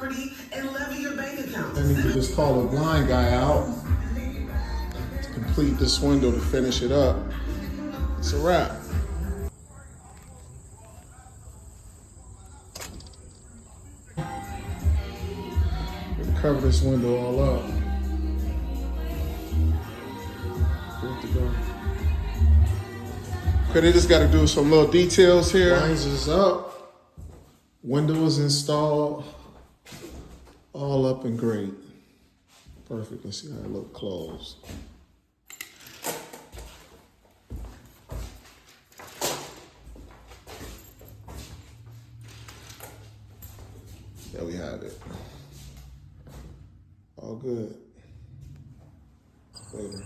property and levy your bank account. I need to just call a blind guy out to complete this window to finish it up. It's a wrap. Gonna cover this window all up. Good to go. Okay, they just gotta do some little details here. Blinds is up. Window is installed. All up and great. Perfect. Let's see how it look closed. There we have it. All good. Later.